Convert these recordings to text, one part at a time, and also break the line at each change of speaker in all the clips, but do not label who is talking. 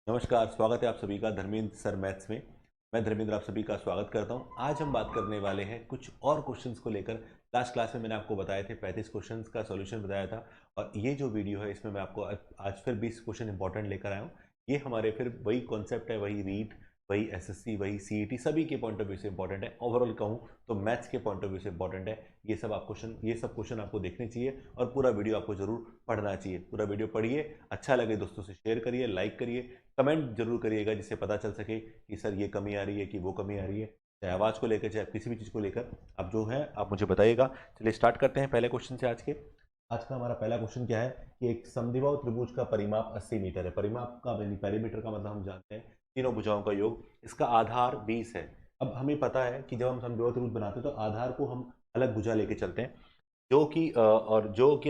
नमस्कार, स्वागत है आप सभी का धर्मेंद्र सर मैथ्स में। मैं धर्मेंद्र आप सभी का स्वागत करता हूं। आज हम बात करने वाले हैं कुछ और क्वेश्चंस को लेकर। लास्ट क्लास में मैंने आपको बताए थे 35 क्वेश्चंस का सॉल्यूशन बताया था, और ये जो वीडियो है इसमें मैं आपको आज फिर 20 क्वेश्चन इंपॉर्टेंट लेकर आया हूँ। ये हमारे फिर वही कॉन्सेप्ट है, वही रीट, वही एसएससी, वही सीईटी, सभी के पॉइंट ऑफ व्यू से इंपॉर्टेंट है। ओवरऑल कहूँ तो मैथ्स के पॉइंट ऑफ व्यू से इंपॉर्टेंट है। ये सब क्वेश्चन आपको देखने चाहिए और पूरा वीडियो आपको जरूर पढ़ना चाहिए। पूरा वीडियो पढ़िए, अच्छा लगे दोस्तों से शेयर करिए, लाइक करिए, कमेंट जरूर करिएगा जिससे पता चल सके कि सर ये कमी आ रही है कि वो कमी आ रही है, चाहे आवाज़ को लेकर चाहे किसी भी चीज़ को लेकर। आप जो है आप मुझे बताइएगा। चलिए स्टार्ट करते हैं पहले क्वेश्चन से। आज का हमारा पहला क्वेश्चन क्या है कि एक समद्विबाहु त्रिभुज का परिमाप 80 मीटर है। परिमाप का पेरीमीटर का मतलब हम जानते हैं तीनों भुजाओं का योग। इसका आधार 20 है। अब हमें पता है कि जब हम समद्विबाहु त्रिभुज बनाते हैं तो आधार को हम अलग भुजा लेके चलते हैं, जो कि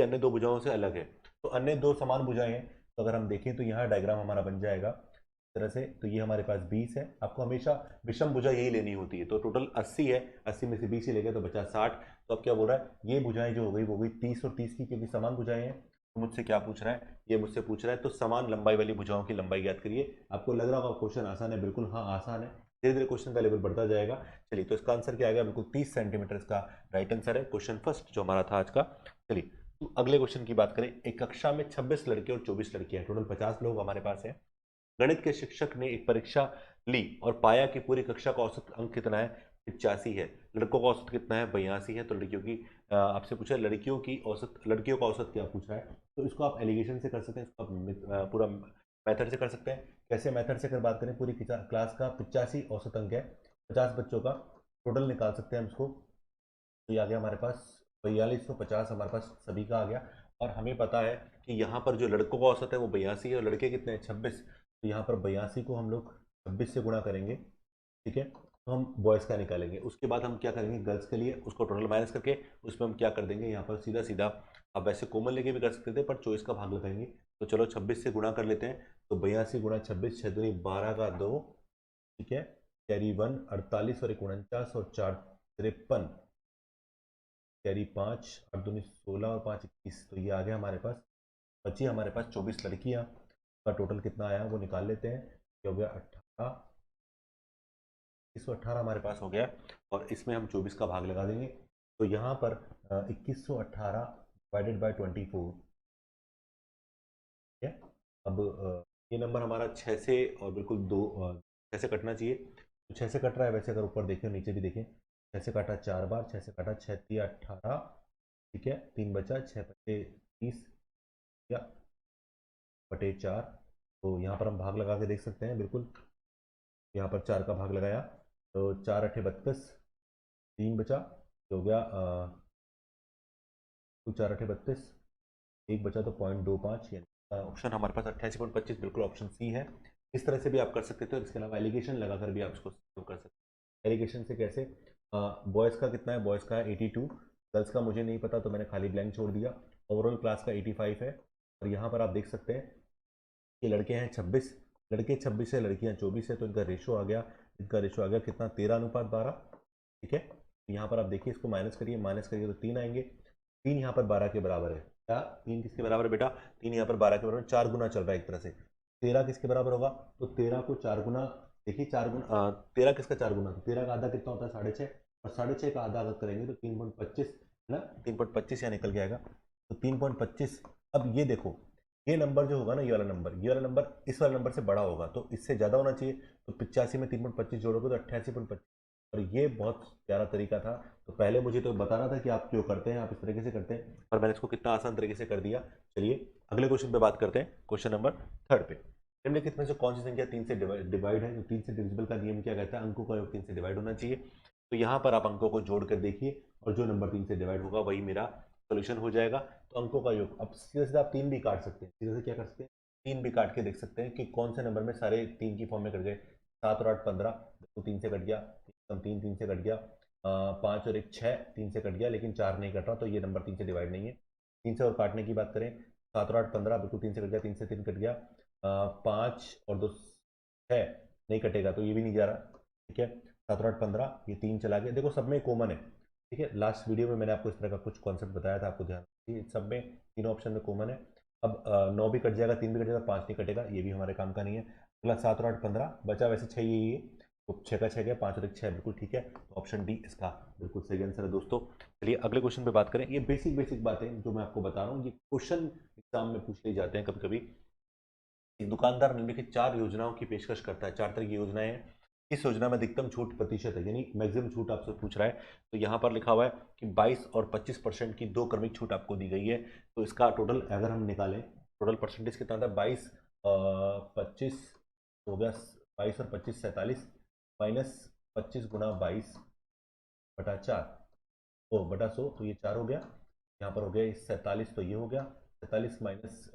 अन्य दो भुजाओं से अलग है। तो अन्य दो समान भुजाएं हैं, तो अगर हम देखें तो यहाँ डायग्राम हमारा बन जाएगा इस तरह से। तो ये हमारे पास 20 है। आपको हमेशा विषम भुजा यही लेनी होती है। तो टोटल 80 है, 80 में से 20 ही लेंगे तो बचा 60। तो अब क्या बोल रहा है, ये भुजाएं जो हो गई वो गई 30 और 30 की, क्योंकि समान भुजाएं हैं। तो मुझसे क्या पूछ रहा है, ये मुझसे पूछ रहा है तो समान लंबाई वाली भुजाओं की लंबाई ज्ञात करिए। आपको लग रहा होगा क्वेश्चन आसान है, बिल्कुल हाँ आसान है। धीरे धीरे क्वेश्चन का लेवल बढ़ता जाएगा। चलिए, तो इसका आंसर क्या आएगा, बिल्कुल 30 सेंटीमीटर इसका राइट आंसर है। क्वेश्चन फर्स्ट जो हमारा था आज का। चलिए, तो अगले क्वेश्चन की बात करें। एक कक्षा में 26 लड़के और 24 लड़कियां, टोटल 50 लोग हमारे पास हैं। गणित के शिक्षक ने एक परीक्षा ली और पाया कि पूरी कक्षा का औसत अंक कितना है, 85 है। लड़कों का औसत कितना है, 82 है। तो लड़कियों की आपसे पूछा लड़कियों का औसत क्या पूछ रहा है। तो इसको आप एलिगेशन से कर सकते हैं, इसको आप पूरा मेथड से कर सकते हैं। कैसे मेथड से अगर बात करें, पूरी क्लास का 85 औसत अंक है, 50 बच्चों का टोटल निकाल सकते हैं हम इसको। तो ये आ गया हमारे पास 4250, हमारे पास सभी का आ गया। और हमें पता है कि यहाँ पर जो लड़कों का औसत है वो 82 है और लड़के कितने हैं, 26। तो यहाँ पर 82 को हम लोग 26 से गुणा करेंगे, ठीक है। तो हम बॉयज़ का निकालेंगे। उसके बाद हम क्या करेंगे, गर्ल्स के लिए उसको टोटल माइनस करके उसमें हम क्या कर देंगे, यहाँ पर सीधा सीधा। अब वैसे कॉमन लेके भी कर सकते थे पर चॉइस का भाग लगाएंगे। तो चलो 26 से गुणा कर लेते हैं। तो 82 गुणा 26, 6 दूनी 12 का 2, ठीक है। कैरी 1 48 और 1 49 और 4 53, कैरी 5 8 दूनी 16 और 5 21। तो ये आ गया हमारे पास। बची हमारे पास 24 लड़कियां का टोटल कितना आया वो निकाल लेते हैं। ये हो गया 18, 2118 हमारे पास हो गया। और इसमें हम 24 का भाग लगा देंगे। तो यहाँ पर 2118 डिवाइडेड बाई 24, ठीक है। अब ये नंबर हमारा 6 से और बिल्कुल 6 से कटना चाहिए। तो 6 से कट रहा है, वैसे अगर ऊपर देखें नीचे भी देखें, 6 से काटा 4 बार, 6 से काटा 6 तिया 18, ठीक है। 3 बचा, 6 बचे 30 या बटे 4। तो यहाँ पर हम भाग लगा के देख सकते हैं, बिल्कुल। यहाँ पर 4 का भाग लगाया तो 4 अठे 32, 3 बचा, तो हो गया 4 अठे 32, एक बचा तो 0.25, यानी ऑप्शन हमारे पास 88.25, बिल्कुल ऑप्शन सी है। इस तरह से भी आप कर सकते थे और इसके अलावा एलिगेशन लगाकर भी आप इसको कर सकते हैं। एलिगेशन से कैसे, बॉयज़ का कितना है, बॉयज़ का है 82, गर्ल्स का मुझे नहीं पता तो मैंने खाली ब्लैंक छोड़ दिया। ओवरऑल क्लास का 85 है। और यहाँ पर आप देख सकते हैं कि लड़के हैं 26, लड़के 26 है, लड़कियां 24 है। तो इनका रेशो आ गया कितना, 13:12, ठीक है। तो यहाँ पर आप देखिए, इसको माइनस करिए, माइनस करिए तो 3 आएंगे। 3 यहाँ पर 12 के बराबर है। क्या 3 किसके बराबर है बेटा, 3 यहाँ पर 12 के बराबर, 4 गुना चल रहा है एक तरह से। 13 किसके बराबर होगा, तो 13 को 4 गुना, देखिए 4 गुना 13 किसका 4 गुना, तो 13 का आधा कितना होता है, 6.5। और 6.5 का आधा अगर करेंगे तो 3.25 है ना, 3.25 यहाँ निकल के आएगा। तो 3.25। अब ये देखो, ये नंबर जो होगा ना, ये वाला नंबर इस वाले नंबर से बड़ा होगा, तो इससे ज़्यादा होना चाहिए। तो 85 में 3.25 जोड़ोगे तो 88.25। और ये बहुत प्यारा तरीका था। तो पहले मुझे तो बताना था कि आप जो करते हैं आप इस तरीके से करते हैं, और मैंने इसको कितना आसान तरीके से कर दिया। चलिए अगले क्वेश्चन पे बात करते हैं, क्वेश्चन नंबर 3 पे। निम्नलिखित में से कौन सी संख्या 3 से डिवाइड है। तो 3 से डिविजिबल का नियम क्या कहता है, अंकों का योग 3 से डिवाइड होना चाहिए। तो यहाँ पर आप अंकों को जोड़ कर देखिए, और जो नंबर 3 से डिवाइड होगा वही मेरा सोल्यूशन हो जाएगा। तो अंकों का योग, अब सीधे सीधे आप 3 भी काट सकते हैं। सीधे से क्या कर सकते हैं, 3 भी काट के देख सकते हैं कि कौन से नंबर में सारे 3 की फॉर्म में कट गए। 7 और 8 15, तो 3 से कट गया। 3 3 से कट गया। 5 और 1 6, 3 से कट गया, लेकिन 4 नहीं कट रहा, तो ये नंबर 3 से डिवाइड नहीं है। 3 से और काटने की बात करें, 7 और 8 15, बिल्कुल 3 से कट गया, 3 से 3 कट गया। 5 और 2 6, नहीं कटेगा, तो ये भी नहीं जा रहा, ठीक है। 7 और 8 15, ये 3 चला गया। देखो सब में कॉमन है, ठीक है। लास्ट वीडियो में मैंने आपको इस तरह का कुछ कॉन्सेप्ट बताया था, आपको ध्यान रखिए, सब में तीनों ऑप्शन में कॉमन है। अब 9 भी कट जाएगा, 3 भी कट जाएगा, 5 नहीं कटेगा, ये भी हमारे काम का नहीं है। अगला 7 और 8 15, बचा वैसे 6 ये तो 6 का 6 गया, 5 और 1 6, बिल्कुल ठीक है। तो ऑप्शन डी इसका बिल्कुल सही आंसर है दोस्तों। चलिए अगले क्वेश्चन पे बात करें। ये बेसिक बातें जो मैं आपको बता रहा हूँ, ये क्वेश्चन एग्जाम में पूछ लिए जाते हैं कभी कभी। एक दुकानदार निम्नलिखित 4 योजनाओं की पेशकश करता है। 4 तरह की योजनाएं हैं। इस योजना में अधिकतम छूट प्रतिशत है, यानी मैक्सिमम छूट आपसे पूछ रहा है। तो यहाँ पर लिखा हुआ है कि 22 और 25% की 2 क्रमिक छूट आपको दी गई है। तो इसका टोटल अगर हम निकालें, टोटल परसेंटेज कितना था, 22 25 हो गया, 22 और 25 47, माइनस 25 गुना 22 बटा 4 बटा 100, तो ये 4 हो गया। यहाँ पर हो गया 47, तो ये हो गया 47 माइनस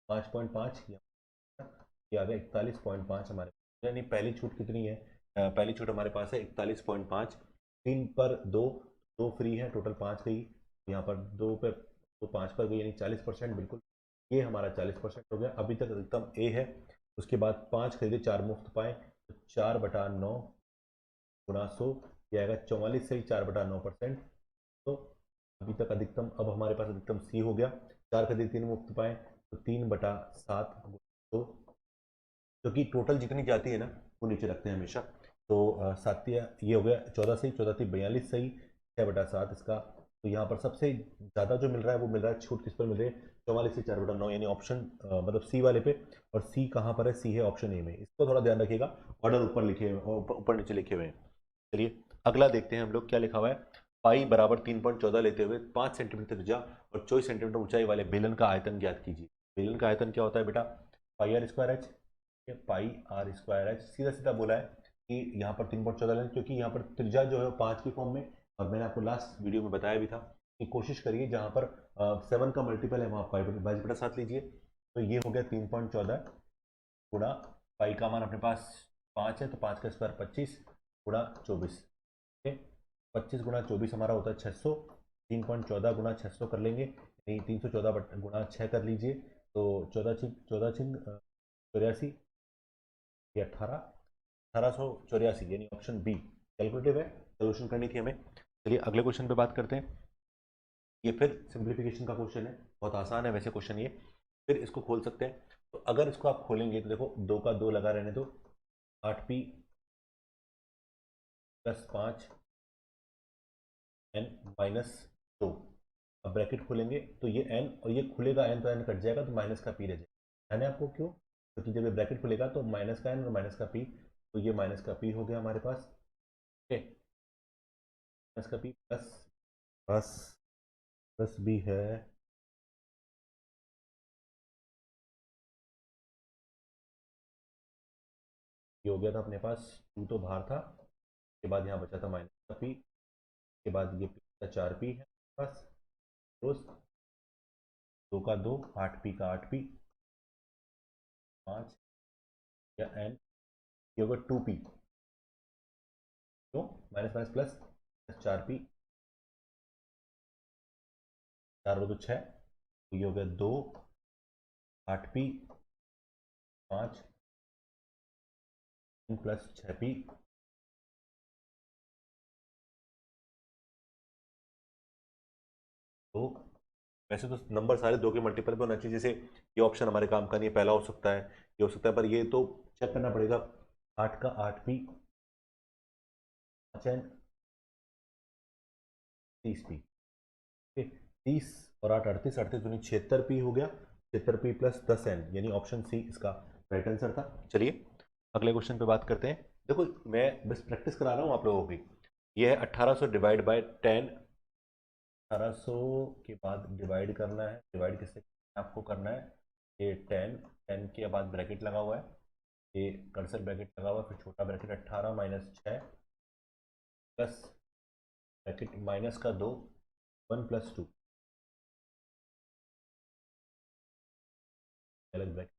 5.5, ये आ गया 41.5 हमारे पास। यानी पहली छूट कितनी है, पहली छूट हमारे पास है 41.5। 3 पर 2, 2 फ्री है, टोटल 5 गई। यहाँ पर 2 पे तो 5 पर गई, यानी 40%, बिल्कुल ये हमारा 40% हो गया। अभी तक अधिकतम ए है। उसके बाद 5 खरीदे 4 मुफ्त पाए, तो 4 बटा 9 गुना 100, ये आएगा 44 से ही 4 बटा 9%। तो अभी तक अधिकतम, अब हमारे पास अधिकतम सी हो गया। 4 खरीदे 3 मुफ्त पाए, तो 3 बटा 7 तो क्योंकि टोटल जितनी जाती है ना वो नीचे रखते हैं हमेशा। तो सातिया ये हो गया 14 सही, 14 थी 42 सही, 6/7 इसका। तो यहाँ पर सबसे ज़्यादा जो मिल रहा है वो मिल रहा है, छूट किस पर मिल रही है, 44 से 4/9, यानी ऑप्शन मतलब सी वाले पे। और सी कहाँ पर है, सी है ऑप्शन ए में। इसको थोड़ा ध्यान रखिएगा, ऑर्डर ऊपर लिखे हुए, ऊपर नीचे लिखे हुए हैं। चलिए अगला देखते हैं हम लोग क्या लिखा हुआ है। पाई बराबर 3.14 लेते हुए 5 सेंटीमीटर त्रिज्या और 24 सेंटीमीटर ऊंचाई वाले बेलन का आयतन ज्ञात कीजिए। बेलन का आयतन क्या होता है बेटा, pi r square h, pi r square h. सीधा सीधा बोला है कि यहाँ पर 3.14 लें, क्योंकि यहाँ पर त्रिज्या जो है 5 की फॉर्म में, और मैंने आपको लास्ट वीडियो में बताया भी था कि कोशिश करिए जहाँ पर 7 का मल्टीपल है वहाँ पाई 22/7 लीजिए। तो ये हो गया 3.14 गुणा पाई का मान अपने पास 5 है, तो 5 का स्क्वायर 25 गुणा 24, ठीक है। 25 गुणा 24 हमारा होता है 600। 3.14 गुणा 600 कर लेंगे, यानी 314 गुणा 6 कर लीजिए, तो 14 84, ये 1884, यानी ऑप्शन बी कैलकुलेटिव है, सोल्यूशन करनी थी हमें। चलिए अगले क्वेश्चन पे बात करते हैं। ये फिर सिंप्लीफिकेशन का क्वेश्चन है, बहुत आसान है वैसे क्वेश्चन ये। फिर इसको खोल सकते हैं। तो अगर इसको आप खोलेंगे तो देखो 2 का 2 लगा रहने दो, 8p प्लस 5 n माइनस 2। अब ब्रैकेट खोलेंगे तो ये n और ये खुलेगा n, तो n कट जाएगा, तो माइनस का p रह जाएगा। है ना आपको क्यों, क्योंकि जब ये ब्रैकेट खुलेगा तो माइनस का n और माइनस का p, तो ये माइनस का p हो गया हमारे पास, ठीक है। माइनस का p प्लस प्लस प्लस भी है, ये हो गया था अपने पास, 2 तो बाहर था, उसके बाद यहाँ बचा था माइनस का p, के बाद ये p का 4p है बस, रोज 2 का 2, 8p का 8p, 5 या n, ये होगा 2p, क्यों, माइनस माइनस प्लस, 4p, 4 हो तो 6, तो ये हो गया 2, 8p, 5 प्लस 6p, तो वैसे तो नंबर सारे 2 के मल्टीपल पे होना चाहिए, जैसे ये ऑप्शन हमारे काम का नहीं है, पहला हो सकता है, ये हो सकता है, पर ये तो चेक करना पड़ेगा। 8 का 8p, 5n, 30p, ठीक है। 30 और 8 38, 38 दूनी 76p हो गया, 76p प्लस 10n, यानी ऑप्शन सी इसका राइट आंसर था। चलिए अगले क्वेश्चन पे बात करते हैं। देखो मैं बस प्रैक्टिस करा रहा हूँ आप लोगों की। ये है 1800 डिवाइड बाय 10, 1800 के बाद डिवाइड करना है, डिवाइड किससे आपको करना है, ये 10, 10 के बाद ब्रैकेट लगा हुआ है, ये कर्सर ब्रैकेट लगा हुआ है, फिर छोटा bracket 18 minus 6 plus bracket minus का 2, 1 प्लस 2, अलग ब्रैकेट।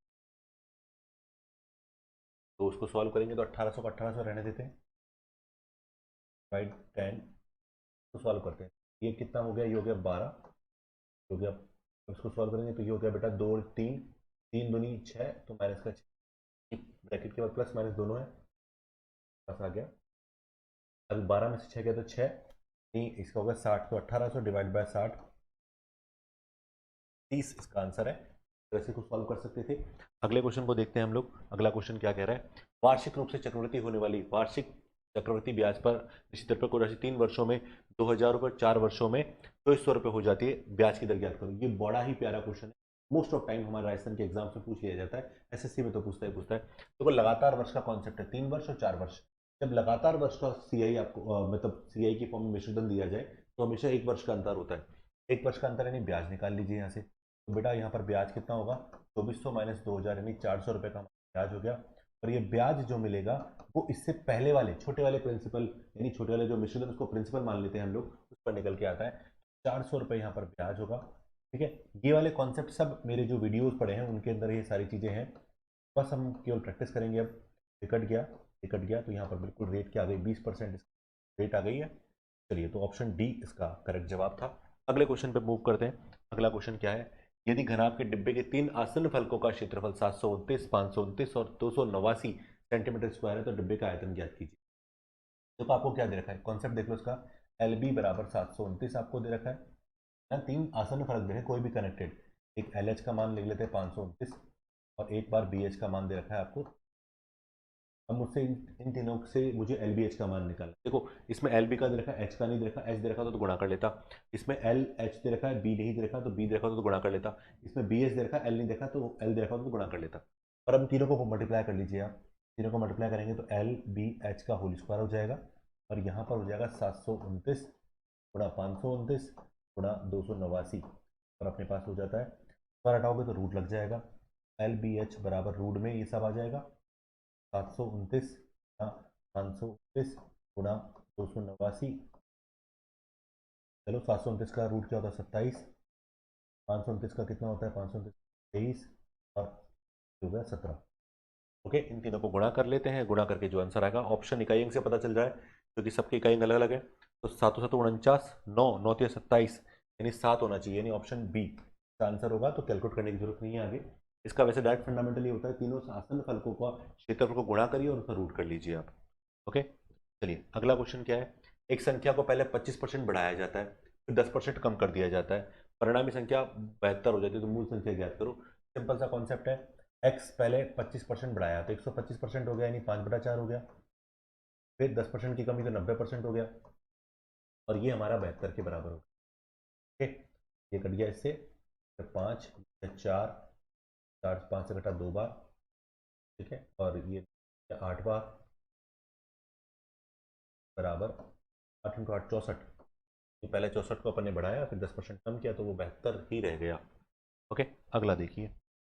तो उसको सॉल्व करेंगे तो 1800 का 1800 रहने देते हैं, बाई 10 को सॉल्व करते हैं। ये कितना हो गया, ये हो गया 12 हो गया। उसको सॉल्व करेंगे तो ये हो गया बेटा 2 3, 3 दूनी 6, तो माइनस का 6, ब्रैकेट के बाद प्लस माइनस दोनों है, पास आ गया। अभी 12 में से 6 गया तो 6, नहीं इसका होगा 60, तो 1800 डिवाइड बाय 60, 30 इसका आंसर है। तो ऐसे को सॉल्व कर सकते थे। अगले क्वेश्चन को देखते हैं हम लोग। अगला क्वेश्चन क्या कह रहा है, वार्षिक रूप से चक्रवृद्धि होने वाली वार्षिक चक्रवृद्धि ब्याज पर निश्चित दर पर कोई राशि 3 वर्षों में 2000 रुपये, 4 वर्षों में 2400 रुपये हो जाती है, ब्याज की दर ज्ञात करो। ये बड़ा ही प्यारा क्वेश्चन है, मोस्ट ऑफ टाइम हमारे राजस्थान के एग्जाम से पूछ लिया जाता है, एसएससी में तो पूछता है। तो वो लगातार वर्ष का कॉन्सेप्ट है, 3 वर्ष और 4 वर्ष। जब लगातार वर्ष का सीआई आपको मतलब सीआई की फॉर्म में मिश्रधन दिया जाए तो हमेशा 1 वर्ष का अंतर होता है। 1 वर्ष का अंतर यानी ब्याज निकाल लीजिए यहाँ से। तो बेटा यहाँ पर ब्याज कितना होगा, 2400 माइनस 2000 यानी 400 रुपये का ब्याज हो गया। और ये ब्याज जो मिलेगा वो इससे पहले वाले छोटे वाले प्रिंसिपल यानी छोटे वाले जो मिश्रधन उसको प्रिंसिपल मान लेते हैं हम लोग, उस पर निकल के आता है 400 रुपये यहाँ पर ब्याज होगा। ठीक है, ये वाले कॉन्सेप्ट सब मेरे जो वीडियोस पड़े हैं उनके अंदर ये सारी चीज़ें हैं, बस हम केवल प्रैक्टिस करेंगे। अब टिकट गया तो यहाँ पर बिल्कुल रेट क्या आ गई, 20% रेट आ गई है। चलिए, तो ऑप्शन डी इसका करेक्ट जवाब था। अगले क्वेश्चन पे मूव करते हैं। अगला क्वेश्चन क्या है, यदि घनाभ के डिब्बे के 3 आसन्न फलकों का क्षेत्रफल 729, 529 और 289 सेंटीमीटर स्क्वायर है तो डिब्बे का आयतन ज्ञात कीजिए। देखो आपको क्या दे रखा है, कॉन्सेप्ट देख लो इसका। एल बी बराबर 729 आपको दे रखा है ना, 3 आसन्न फलक दे रहे हैं कोई भी कनेक्टेड। एक एल एच का मान लिख लेते हैं 529 और एक बार बी एच का मान दे रखा है आपको। अब मुझसे इन तीनों से मुझे एल बी एच का मान निकालना। देखो इसमें एल बी का दे रखा है, एच का नहीं दे रखा, एच दे रखा तो गुणा कर लेता। इसमें एल एच दे रखा है, बी नहीं दे रखा तो बी दे रखा तो गुणा कर लेता। इसमें बी एच दे रखा, एल नहीं देखा तो एल दे रखा तो गुणा कर लेता। पर अब तीनों को मल्टीप्लाई कर लीजिए आप, तीनों को मल्टीप्लाई करेंगे तो एल बी एच का होल स्क्वायर हो जाएगा और यहाँ पर हो जाएगा 729 गुणा 529 गुणा 289 और अपने पास हो जाता है, स्क्वायर हटाओगे तो रूट लग जाएगा। एल बी एच बराबर रूट में ये सब आ जाएगा 729 गुणा 529 गुणा 289। चलो 729 का रूट क्या होता है 27, 529 का कितना होता है 529 23 और हो गया 17। ओके, इन तीनों को गुणा कर लेते हैं, गुणा करके जो आंसर आएगा ऑप्शन इकाई अंक से पता चल रहा है क्योंकि सबकी इकाई अलग अलग है। तो 7 7 49, 9 9 27 यानी 7 होना चाहिए, यानी ऑप्शन बी का आंसर होगा। तो कैलकुलेट करने की जरूरत नहीं है आगे इसका। वैसे डायरेक्ट फंडामेंटली होता है, तीनों आसन्न फलकों का क्षेत्रफल को गुणा करिए और उसका रूट कर लीजिए आप। ओके, चलिए अगला क्वेश्चन क्या है, एक संख्या को पहले 25% बढ़ाया जाता है फिर 10% कम कर दिया जाता है, परिणामी संख्या 72 हो जाती है तो मूल संख्या ज्ञात करो। सिंपल सा कॉन्सेप्ट है, x पहले 25% बढ़ाया तो 125% हो गया यानी 5/4 हो गया, फिर 10% की कमी तो 90% हो गया और ये हमारा 72 के बराबर हो गया। ठीक, ये कट गया इससे, फिर 5 4 4 5 से घटा 2 बार। ठीक है, और ये 8 बार बराबर 8 × 8 64। तो पहले 64 को अपन ने बढ़ाया फिर 10% कम किया तो वो 72 ही रह गया। ओके, अगला देखिए।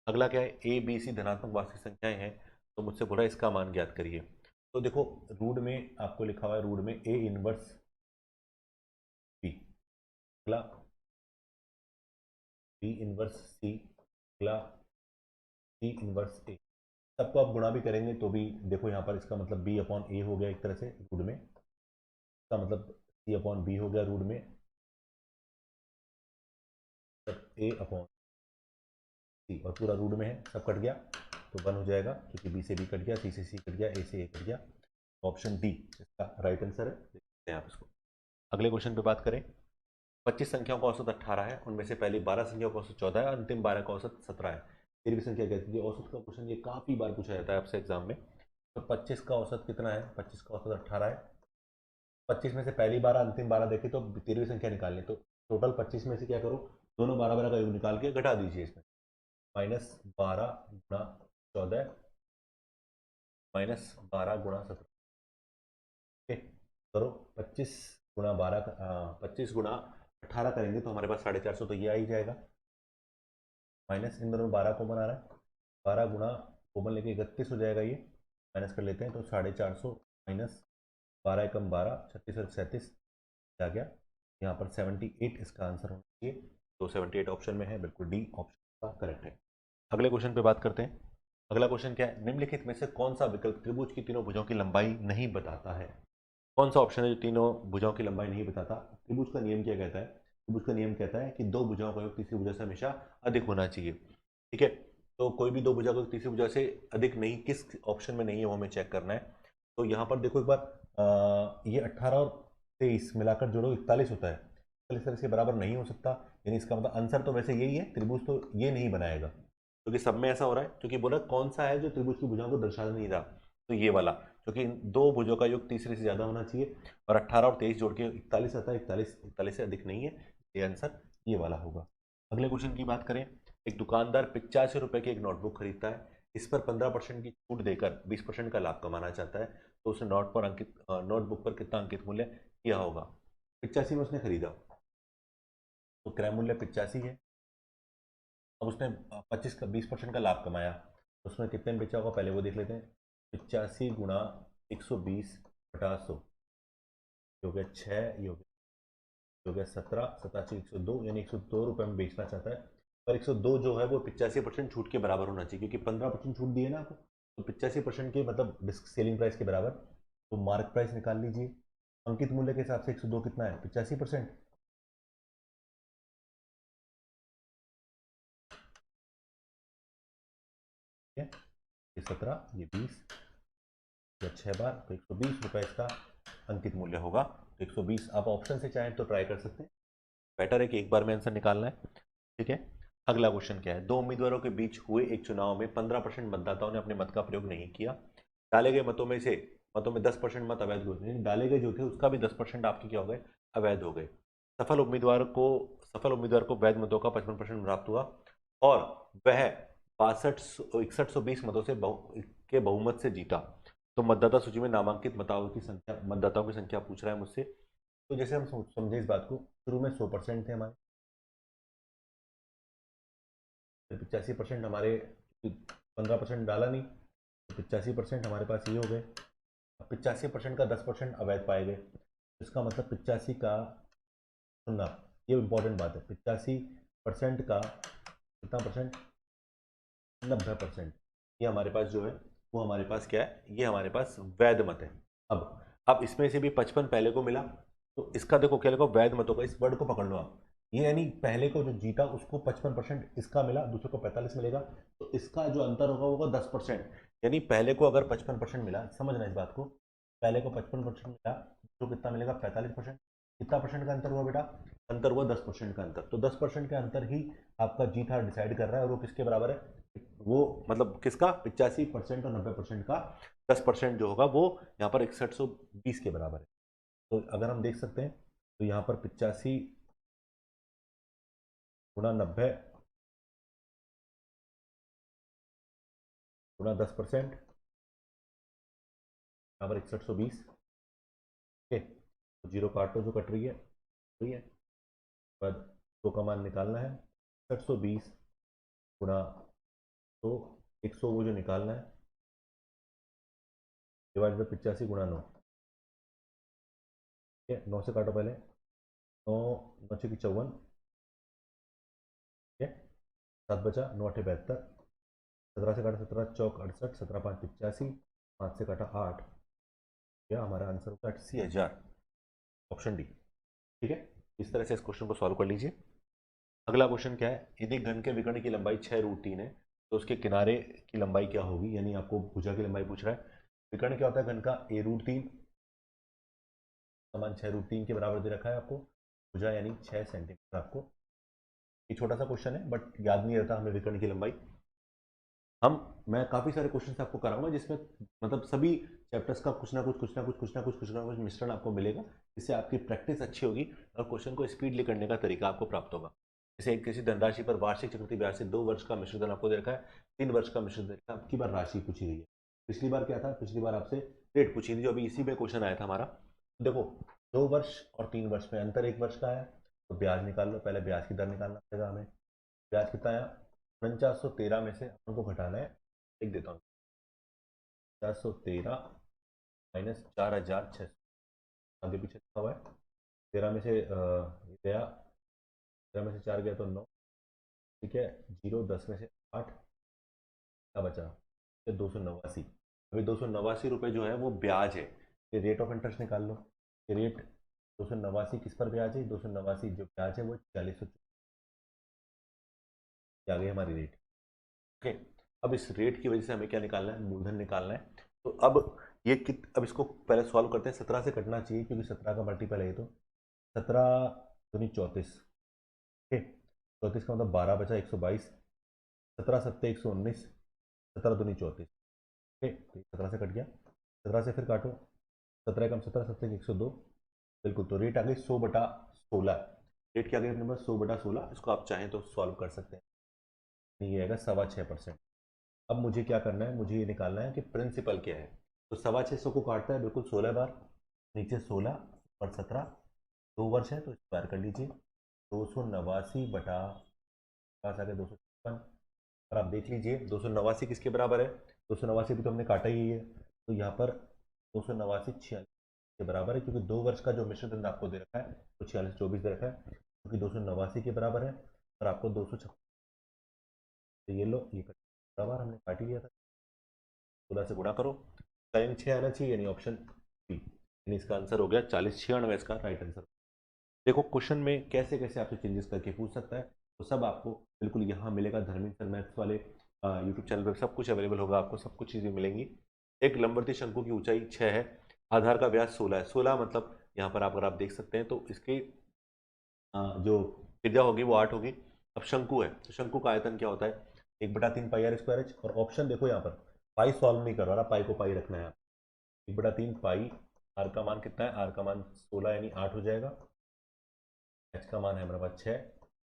अगला क्या है, ए बी सी धनात्मक वास्तविक संख्याएं हैं तो मुझसे बोला इसका मान ज्ञात करिए। तो देखो रूट में आपको लिखा हुआ है, रूट में ए इनवर्स बी, अगला बी इनवर्स सी, अगला सी इनवर्स ए। सबको आप गुणा भी करेंगे तो भी देखो यहाँ पर इसका मतलब बी अपॉन ए हो गया एक तरह से रूट में, इसका मतलब सी अपॉन बी हो गया रूट में, ए अपॉन सी और पूरा रूट में है, सब कट गया तो 1 हो जाएगा क्योंकि बी से बी कट गया, सी से सी कट गया, ए से ए कट गया। ऑप्शन डी इसका राइट आंसर है। देखते हैं आप इसको। अगले क्वेश्चन पे बात करें, 25 संख्याओं का औसत 18 है, उनमें से पहली 12 संख्याओं का औसत 14 है, अंतिम 12 का औसत 17 है, फिर भी संख्या कहती है। औसत का क्वेश्चन ये काफ़ी बार पूछा जाता है आपसे एग्जाम में। तो 25 का औसत कितना है, 25 का औसत 18 है, 25 में से पहली 12 अंतिम 12 देखे तो 13वीं संख्या निकालनी, तो टोटल 25 में से क्या करो, दोनों 12 12 का योग निकाल के घटा दीजिए इसमें, -12 गुणा 14 -12 गुणा 17। ठीक, करो 25 गुणा 12 25 गुणा 18 करेंगे तो हमारे पास 450 तो ये आ ही जाएगा, माइनस इन दोनों में 12 कॉमन आ रहा है, 12 गुणा कॉमन लेके 31 हो जाएगा, ये माइनस कर लेते हैं तो 450 माइनस 12 एकम 12 36 और 37 आ गया। यहाँ पर 78 इसका आंसर होना चाहिए, तो 78 ऑप्शन में है, बिल्कुल डी ऑप्शन का करेक्ट है। अगले क्वेश्चन पे बात करते हैं। अगला क्वेश्चन क्या है, निम्नलिखित में से कौन सा विकल्प त्रिभुज की तीनों भुजों की लंबाई नहीं बताता है। कौन सा ऑप्शन है जो तीनों भुजाओं की लंबाई नहीं बताता। त्रिभुज का नियम क्या कहता है, त्रिभुज का नियम कहता है कि दो भुजाओं का योग तीसरी भुजा से हमेशा अधिक होना चाहिए। ठीक है, तो कोई भी दो भुजा का योग तीसरी भुजा से अधिक नहीं, किस ऑप्शन में नहीं है वो हमें चेक करना है। तो यहाँ पर देखो एक बार ये 18 और 23 मिलाकर जोड़ो 41 होता है, 41 इसके बराबर नहीं हो सकता, यानी इसका मतलब आंसर तो वैसे यही है, त्रिभुज तो ये नहीं बनाएगा। क्योंकि सब में ऐसा हो रहा है, क्योंकि बोला कौन सा है जो त्रिभुज की भुजाओं को दर्शा नहीं रहा, तो ये वाला, क्योंकि इन दो भुजों का योग तीसरे से ज्यादा होना चाहिए, और 18 और 23 जोड़ के 41 आता है, 41 से अधिक नहीं है, ये आंसर ये वाला होगा। अगले क्वेश्चन की बात करें, एक दुकानदार 85 रुपए की एक नोटबुक खरीदता है, इस पर 15% की छूट देकर 20% का लाभ कमाना चाहता है, तो उसने नोटबुक पर कितना अंकित मूल्य किया होगा। 85 में उसने खरीदा, तो क्रय मूल्य 85 है। अब उसने 20% का लाभ कमाया, तो उसमें कितने में बेचा होगा पहले वो देख लेते हैं। 85 गुणा 120 बटा 100, हो गया 6, ये हो गया 17, 87 102, यानी 102 रुपये में बेचना चाहता है। पर 102 जो है वो 85% छूट के बराबर होना चाहिए, क्योंकि 15% छूट दिए ना आपको, तो 85% के मतलब डिस्क सेलिंग प्राइस के बराबर। तो मार्क प्राइस निकाल लीजिए, अंकित मूल्य के हिसाब से 102 कितना है, 85%। ये 17, ये 20 या 6 बार, तो 120 रुपये इसका अंकित मूल्य होगा। तो 120 आप ऑप्शन से चाहें तो ट्राई कर सकते हैं, बेटर है कि एक बार में आंसर निकालना है। ठीक है, अगला क्वेश्चन क्या है, दो उम्मीदवारों के बीच हुए एक चुनाव में 15% मतदाताओं ने अपने मत का प्रयोग नहीं किया, डाले गए मतों में 10% मत अवैध हुए, डाले गए जो थे उसका भी 10% आपके क्या हो गए, अवैध हो गए। सफल उम्मीदवार को वैध मतों का 55% प्राप्त हुआ, और वह 6120 मतों से के बहुमत से जीता, तो मतदाता सूची में नामांकित मतदाताओं की संख्या पूछ रहा है मुझसे। तो जैसे हम समझे इस बात को, शुरू में 100% थे हमारे, 85% हमारे, 15% डाला नहीं, तो 85% हमारे पास ये हो गए। 85% का 10% अवैध पाए गए, इसका मतलब 85 का, सुनना ये इंपॉर्टेंट बात है, 85% का कितना परसेंट, 90%, ये हमारे पास जो है वो हमारे पास क्या है, ये हमारे पास वैध मत है। अब इसमें से भी 55 पहले को मिला, तो इसका देखो क्या लिखो, वैध मतों का, इस वर्ड को पकड़ लो आप, ये यानी पहले को जो जीता उसको 55% इसका मिला, दूसरे को 45 मिलेगा, तो इसका जो अंतर होगा वो होगा 10%। यानी पहले को अगर 55% मिला, समझना इस बात को, पहले को 55% मिला, तो कितना मिलेगा, 45%। कितना परसेंट का अंतर हुआ बेटा, अंतर हुआ 10% का अंतर, तो 10% का अंतर ही आपका जीत हार डिसाइड कर रहा है, और वो किसके बराबर है, वो मतलब किसका, 85% और 90% का 10% जो होगा वो यहाँ पर 6120 के बराबर है। तो अगर हम देख सकते हैं, तो यहाँ पर 85 गुणा 90 गुणा 10%, यहाँ पर 6120, ठीक है, तो जीरो काट लो जो कट रही है, सही है। बाद 100 का मान निकालना है, 6120 गुणा 100, 100 वो जो निकालना है, डिवाइड बाई 85 गुणा 9, ठीक है, 9 से काटो पहले, 9 9 की 54, ठीक है, 7 बचा, 9 8 72, 17 से काटा 17 चौक 68, 17 5 85, 5 से काटा 8, क्या हमारा आंसर होगा 80,000, ऑप्शन डी। ठीक है, इस तरह से इस क्वेश्चन को सॉल्व कर लीजिए। अगला क्वेश्चन क्या है, यदि घन के विकर्ण की लंबाई 6√3 है, तो उसके किनारे की लंबाई क्या होगी, यानी आपको भुजा की लंबाई पूछ रहा है। विकर्ण क्या होता है घन का, a√3 समान 6√3 के बराबर दे रखा है आपको, भुजा यानी 6 सेंटीमीटर आपको। ये छोटा सा क्वेश्चन है बट याद नहीं रहता हमें विकर्ण की लंबाई। मैं काफ़ी सारे क्वेश्चन आपको कराऊंगा जिसमें मतलब सभी चैप्टर्स का कुछ ना कुछ मिश्रण आपको मिलेगा, जिससे आपकी प्रैक्टिस अच्छी होगी और क्वेश्चन को स्पीडली करने का तरीका आपको प्राप्त होगा। जैसे किसी धनराशि पर वार्षिक चक्रवृद्धि ब्याज से 2 वर्ष का मिश्र धन आपको दे रखा है, 3 वर्ष का मिश्र धन, आपकी बार राशि पूछी गई है। पिछली बार क्या था, पिछली बार आपसे रेट पूछी थी, जो अभी इसी में क्वेश्चन आया था हमारा। देखो 2 वर्ष और 3 वर्ष में अंतर 1 वर्ष का है, तो ब्याज निकाल लो, पहले ब्याज की दर निकालना पड़ेगा हमें। ब्याज कितना आया, 4913 में से अपन को घटाना है, लिख देता हूँ 413 माइनस 4600, आगे पीछे लिखा हुआ है, 13 में से गया, 13 में से 4 गया तो 9, ठीक है, 0 10 में से 8, क्या बचा, 289। अभी 289 रुपये जो है वो ब्याज है, ये रेट ऑफ इंटरेस्ट निकाल लो, ये रेट 289 किस पर ब्याज है, 289 जो ब्याज है वो 4600 आ गई हमारी रेट। ओके, अब इस रेट की वजह से हमें क्या निकालना है, मूलधन निकालना है। तो अब इसको पहले सॉल्व करते हैं, 17 से कटना चाहिए क्योंकि 17 का मल्टीपल है ये, तो 17 दूनी 34, ठीक, 34 का मतलब 12 बचा, 122, 17 सत्ते 119, 17 दूनी 34। ठीक, तो 17 से कट गया, 17 से फिर काटो, 17 कम 17 सत्ते 102, बिल्कुल। तो रेट आ गई 100/16। रेट क्या आ गई अपने पास 100/16। इसको आप चाहें तो सॉल्व कर सकते हैं, ये आएगा 6.25%। अब मुझे क्या करना है, मुझे ये निकालना है कि प्रिंसिपल क्या है। तो 625 को काटता है बिल्कुल 16 बार, नीचे 16 और 17, 2 वर्ष है तो स्क्वायर कर लीजिए। 289 पास आ गया 256। और आप देख लीजिए 289 किसके बराबर है, 289 भी तो हमने काटा ही है, तो यहाँ पर 289 46 के बराबर है, क्योंकि 2 वर्ष का जो मिश्र दंड आपको दे रखा है तो 46 24 दे रखा है, क्योंकि 289 के बराबर है और आपको 256। तो ये लो, ये बराबर हमने काट ही लिया था, 16 से गुणा करो, साइन 6 आना चाहिए, यानी ऑप्शन बी, यानी इसका आंसर हो गया 4096, इसका राइट आंसर। देखो क्वेश्चन में कैसे कैसे आपसे चेंजेस करके पूछ सकता है, तो सब आपको बिल्कुल यहाँ मिलेगा। धर्मेंद्र सर मैथ्स वाले यूट्यूब चैनल पर सब कुछ अवेलेबल होगा, आपको सब कुछ चीज़ें मिलेंगी। एक लंबवती शंकु की ऊंचाई 6 है, आधार का व्यास 16 है। 16 मतलब यहाँ पर आप अगर आप देख सकते हैं तो इसकी जो त्रिज्या होगी वो 8 होगी। अब शंकु है तो शंकु का आयतन क्या होता है, 1/3 पाई आर स्क्वायर एच। और ऑप्शन देखो यहाँ पर पाई सॉल्व नहीं कर रहा, पाई को पाई रखना है। 1/3 पाई, आर का मान कितना है, आर का मान 16 यानी 8 हो जाएगा। एच का मान है हमारे पास 6,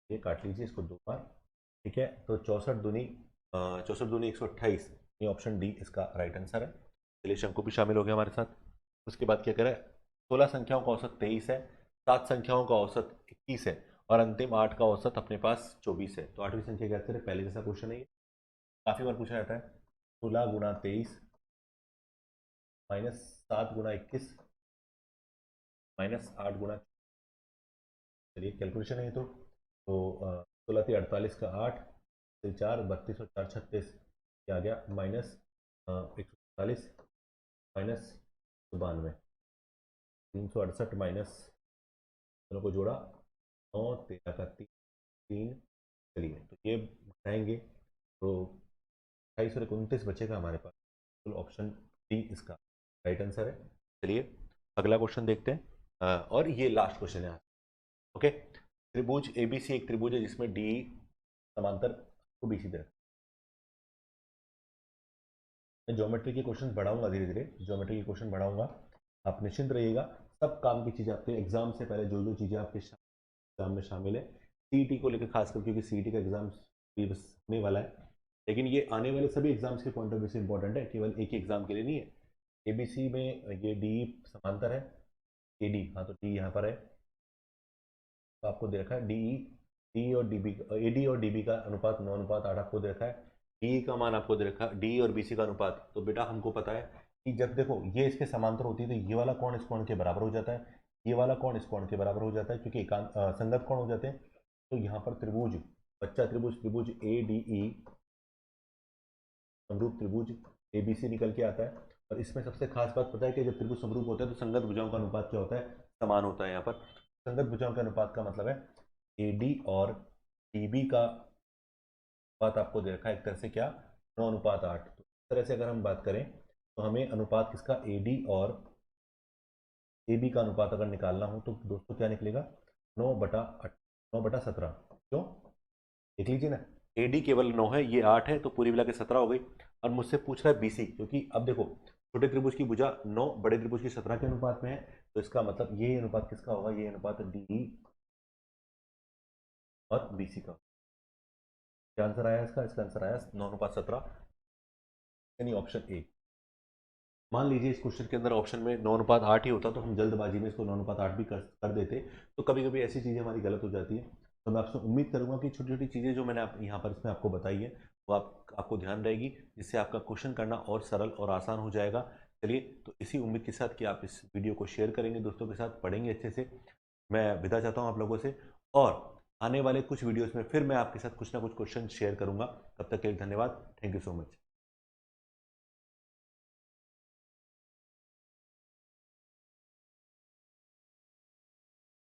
ये काट लीजिए इसको 2 बार। ठीक है, तो 64 दूनी 128, ये ऑप्शन डी इसका राइट आंसर है। चलिए शंकु भी शामिल हो गया हमारे साथ। उसके बाद क्या करें, 16 संख्याओं का औसत 23 है, 7 संख्याओं का औसत 21 है और अंतिम 8 का औसत अपने पास 24 है। तो 8वीं संख्या क्या करें, पहले जैसा क्वेश्चन है, काफ़ी बार पूछा जाता है। 16 गुणा 23 माइनस 7 गुणा 21 माइनस 8 गुणा, चलिए कैलकुलेशन है ये तो 16 48 का 8 से 4 32 और 4 36, क्या आ गया माइनस 147 माइनस 92, 368 माइनस, दोनों को जोड़ा 9 13 का 3। चलिए तो ये घटाएंगे तो 28 और 29 बचेगा हमारे पास, तो ऑप्शन डी इसका राइट आंसर है। चलिए अगला क्वेश्चन देखते हैं, और ये लास्ट क्वेश्चन है। ओके, त्रिभुज एबीसी एक त्रिभुज है जिसमें डी समांतर को बीसी दे रखा है। मैं ज्योमेट्री के क्वेश्चन बढ़ाऊंगा, धीरे धीरे ज्योमेट्री के क्वेश्चन बढ़ाऊंगा, आप निश्चिंत रहिएगा। सब काम की चीज़ें आपके एग्जाम से पहले जो जो चीज़ें आपके एग्जाम में शामिल है, सीईटी को लेकर खासकर, क्योंकि सीईटी का एग्जाम भी बस होने वाला है, लेकिन ये आने वाले सभी एग्जाम्स के पॉइंट ऑफ व्यू से इंपॉर्टेंट है, केवल एक ही एग्जाम के लिए नहीं है। एबीसी में ये डी समांतर है, ए डी, हाँ तो डी यहाँ पर है, तो आपको दे रखा है डी और डीबी, ए डी और डीबी का अनुपात 9:8 आपको दे रखा है। डी का मान आपको दे रखा है, डी और बीसी का अनुपात, तो बेटा हमको पता है कि जब देखो ये इसके समांतर होती है तो ये वाला कोण इस कोण के बराबर हो जाता है, ये वाला कोण इस कोण के बराबर हो जाता है, क्योंकि संगत कोण हो जाते हैं। तो यहाँ पर त्रिभुज, बच्चा त्रिभुज, त्रिभुज ए डी ई समरूप त्रिभुज एबीसी निकल के आता है। और इसमें सबसे खास बात पता है कि जब त्रिभुज समरूप होता है तो संगत भुजाओं का अनुपात क्या होता है, समान होता है। यहाँ पर संगत भुजाओं के अनुपात का मतलब है एडी और डीबी का अनुपात आपको दे रखा है एक तरह से क्या, 9:8। तो इस तरह से अगर हम बात करें तो हमें अनुपात किसका, एडी और एबी का अनुपात अगर निकालना हो तो दोस्तों क्या निकलेगा, 9/17। क्यों, देख लीजिए ना, एडी केवल 9 है, ये 8 है, तो पूरी मिला के 17 हो गई। और मुझसे पूछ रहा है बीसी, क्योंकि अब देखो छोटे त्रिभुज की भुजा 9 बड़े त्रिभुज की 17 के अनुपात में है, तो इसका मतलब ये अनुपात किसका होगा, ये अनुपात डी और बीसी का। क्या आंसर आया इसका, इसका आंसर आया 9:17, यानी ऑप्शन ए। मान लीजिए इस क्वेश्चन के अंदर ऑप्शन में 9:8 ही होता तो हम जल्दबाजी में इसको 9:8 भी कर देते, तो कभी कभी ऐसी चीज़ें हमारी गलत हो जाती है। तो मैं आपसे उम्मीद करूंगा कि छोटी छोटी चीज़ें जो मैंने यहाँ पर इसमें आपको बताई है वो आपको ध्यान रहेगी, जिससे आपका क्वेश्चन करना और सरल और आसान हो जाएगा। चलिए, तो इसी उम्मीद के साथ कि आप इस वीडियो को शेयर करेंगे, दोस्तों के साथ पढ़ेंगे अच्छे से, मैं विदा चाहता हूँ आप लोगों से। और आने वाले कुछ वीडियोस में फिर मैं आपके साथ कुछ ना कुछ क्वेश्चन शेयर करूंगा। तब तक के लिए धन्यवाद, थैंक यू सो मच।